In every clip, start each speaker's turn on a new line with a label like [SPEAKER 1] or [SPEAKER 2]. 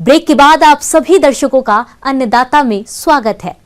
[SPEAKER 1] Break के बाद आप सभी दर्शकों का अन्नदाता में स्वागत है।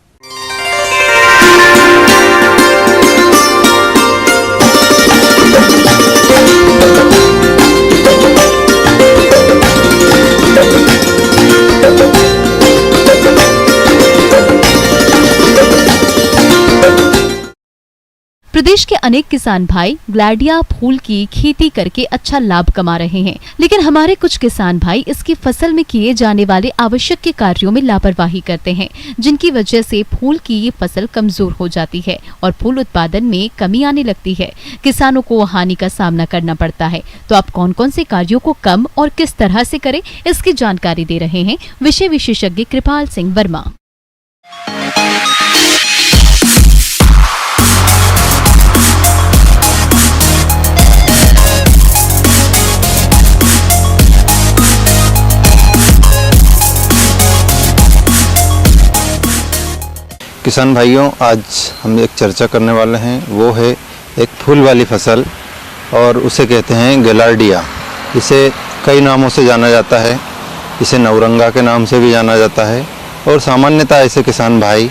[SPEAKER 2] प्रदेश के अनेक किसान भाई ग्लैडिया फूल की खेती करके अच्छा लाभ कमा रहे हैं, लेकिन हमारे कुछ किसान भाई इसकी फसल में किए जाने वाले आवश्यक के कार्यों में लापरवाही करते हैं, जिनकी वजह से फूल की ये फसल कमजोर हो जाती है और फूल उत्पादन में कमी आने लगती है। किसानों को हानि का सामना करना पड़ता है। तो आप कौन कौन से कार्यों को कम और किस तरह से करें, इसकी जानकारी दे रहे हैं विषय विशेषज्ञ कृपाल सिंह वर्मा।
[SPEAKER 3] किसान भाइयों, आज हम एक चर्चा करने वाले हैं, वो है एक फूल वाली फसल और उसे कहते हैं गिलार्डिया। इसे कई नामों से जाना जाता है। इसे नवरंगा के नाम से भी जाना जाता है और सामान्यतः इसे किसान भाई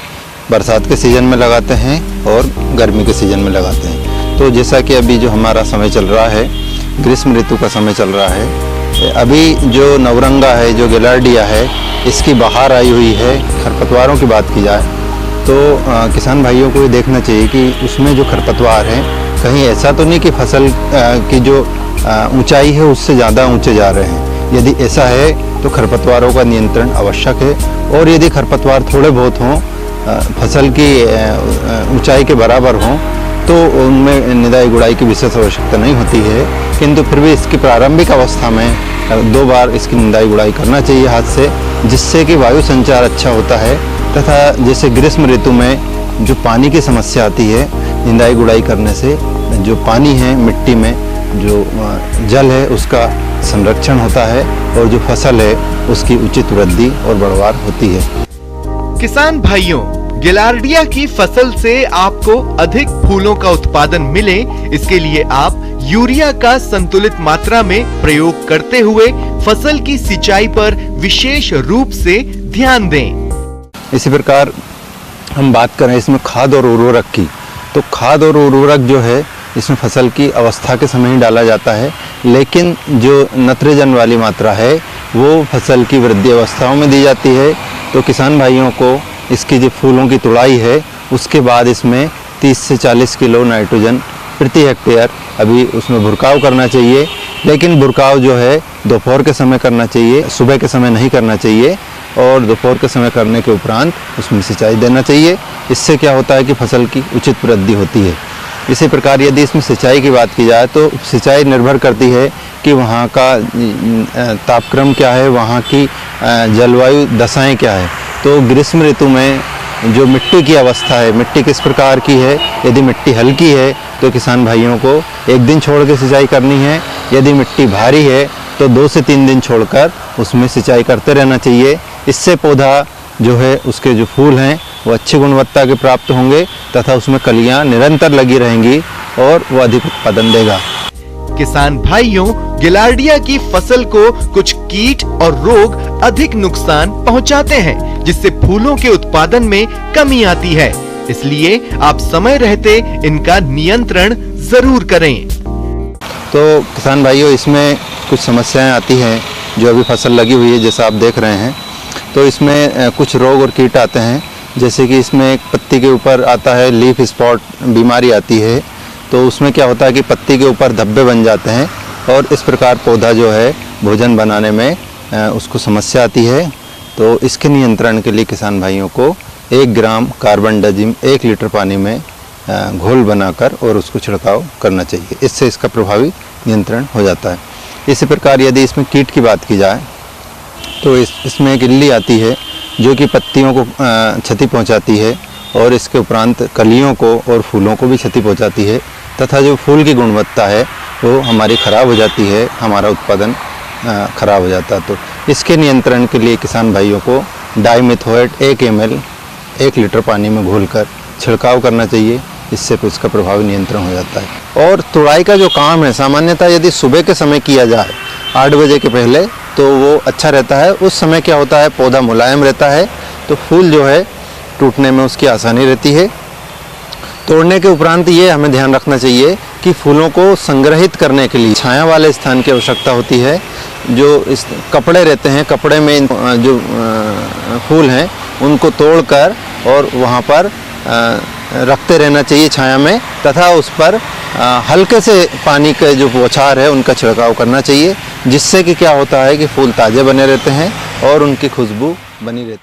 [SPEAKER 3] बरसात के सीज़न में लगाते हैं और गर्मी के सीज़न में लगाते हैं। तो जैसा कि अभी जो हमारा समय चल रहा है, ग्रीष्म ऋतु का समय चल रहा है, अभी जो नवरंगा है, जो गिलार्डिया है, इसकी बहार आई हुई है। खरपतवारों की बात की जाए तो किसान भाइयों को ये देखना चाहिए कि उसमें जो खरपतवार हैं, कहीं ऐसा तो नहीं कि फसल की जो ऊंचाई है उससे ज़्यादा ऊंचे जा रहे हैं। यदि ऐसा है तो खरपतवारों का नियंत्रण आवश्यक है, और यदि खरपतवार थोड़े बहुत हों, फसल की ऊंचाई के बराबर हों, तो उनमें निदाई गुड़ाई की विशेष आवश्यकता नहीं होती है। किंतु फिर भी इसकी प्रारंभिक अवस्था में 2 बार इसकी निदाई गुड़ाई करना चाहिए हाथ से, जिससे कि वायु संचार अच्छा होता है। तथा जैसे ग्रीष्म ऋतु में जो पानी की समस्या आती है, निदाई गुड़ाई करने से जो पानी है मिट्टी में, जो जल है, उसका संरक्षण होता है और जो फसल है उसकी उचित वृद्धि और बढ़वार होती है।
[SPEAKER 4] किसान भाइयों, गिलार्डिया की फसल से आपको अधिक फूलों का उत्पादन मिले, इसके लिए आप यूरिया का संतुलित मात्रा में प्रयोग करते हुए फसल की सिंचाई पर विशेष रूप से ध्यान दें।
[SPEAKER 3] इसी प्रकार हम बात करें इसमें खाद और उर्वरक की, तो खाद और उर्वरक जो है इसमें फसल की अवस्था के समय ही डाला जाता है, लेकिन जो नत्रजन वाली मात्रा है वो फसल की वृद्धि अवस्थाओं में दी जाती है। तो किसान भाइयों को इसकी जो फूलों की तुड़ाई है उसके बाद इसमें 30 से 40 किलो नाइट्रोजन प्रति हेक्टेयर अभी उसमें भुरकाव करना चाहिए। लेकिन भुरकाव जो है दोपहर के समय करना चाहिए, सुबह के समय नहीं करना चाहिए, और दोपहर के समय करने के उपरांत उसमें सिंचाई देना चाहिए। इससे क्या होता है कि फसल की उचित वृद्धि होती है। इसी प्रकार यदि इसमें सिंचाई की बात की जाए तो सिंचाई निर्भर करती है कि वहाँ का तापक्रम क्या है, वहाँ की जलवायु दशाएं क्या है। तो ग्रीष्म ऋतु में जो मिट्टी की अवस्था है, मिट्टी किस प्रकार की है, यदि मिट्टी हल्की है तो किसान भाइयों को 1 दिन छोड़ के सिंचाई करनी है। यदि मिट्टी भारी है तो 2 से 3 दिन छोड़कर उसमें सिंचाई करते रहना चाहिए। इससे पौधा जो है, उसके जो फूल हैं वो अच्छी गुणवत्ता के प्राप्त होंगे तथा उसमें कलियां निरंतर लगी रहेंगी और वो अधिक उत्पादन देगा।
[SPEAKER 4] किसान भाइयों, गिलार्डिया की फसल को कुछ कीट और रोग अधिक नुकसान पहुंचाते हैं, जिससे फूलों के उत्पादन में कमी आती है। इसलिए आप समय रहते इनका नियंत्रण जरूर करें।
[SPEAKER 3] तो किसान भाइयों, इसमें कुछ समस्याएं आती हैं जो अभी फसल लगी हुई है, जैसा आप देख रहे हैं। तो इसमें कुछ रोग और कीट आते हैं, जैसे कि इसमें एक पत्ती के ऊपर आता है लीफ स्पॉट बीमारी आती है। तो उसमें क्या होता है कि पत्ती के ऊपर धब्बे बन जाते हैं और इस प्रकार पौधा जो है भोजन बनाने में उसको समस्या आती है। तो इसके नियंत्रण के लिए किसान भाइयों को 1 ग्राम कार्बनडाजिम 1 लीटर पानी में घोल बनाकर और उसको छिड़काव करना चाहिए। इससे इसका प्रभावी नियंत्रण हो जाता है। इसी प्रकार यदि इसमें कीट की बात की जाए तो इसमें एक इल्ली आती है जो कि पत्तियों को क्षति पहुंचाती है और इसके उपरांत कलियों को और फूलों को भी क्षति पहुंचाती है, तथा जो फूल की गुणवत्ता है वो हमारी ख़राब हो जाती है, हमारा उत्पादन ख़राब हो जाता है। तो इसके नियंत्रण के लिए किसान भाइयों को डाइमेथोएट 1 ml 1 लीटर पानी में घोलकर छिड़काव करना चाहिए। इससे इसका प्रभावी नियंत्रण हो जाता है। और तुड़ाई का जो काम है, सामान्यतः यदि सुबह के समय किया जाए 8 बजे के पहले, तो वो अच्छा रहता है। उस समय क्या होता है, पौधा मुलायम रहता है, तो फूल जो है टूटने में उसकी आसानी रहती है। तोड़ने के उपरांत ये हमें ध्यान रखना चाहिए कि फूलों को संग्रहित करने के लिए छाया वाले स्थान की आवश्यकता होती है। जो इस कपड़े रहते हैं, कपड़े में जो फूल हैं उनको तोड़कर और वहाँ पर रखते रहना चाहिए छाया में, तथा उस पर हल्के से पानी के जो बौछार है उनका छिड़काव करना चाहिए, जिससे कि क्या होता है कि फूल ताज़े बने रहते हैं और उनकी खुशबू बनी रहती है।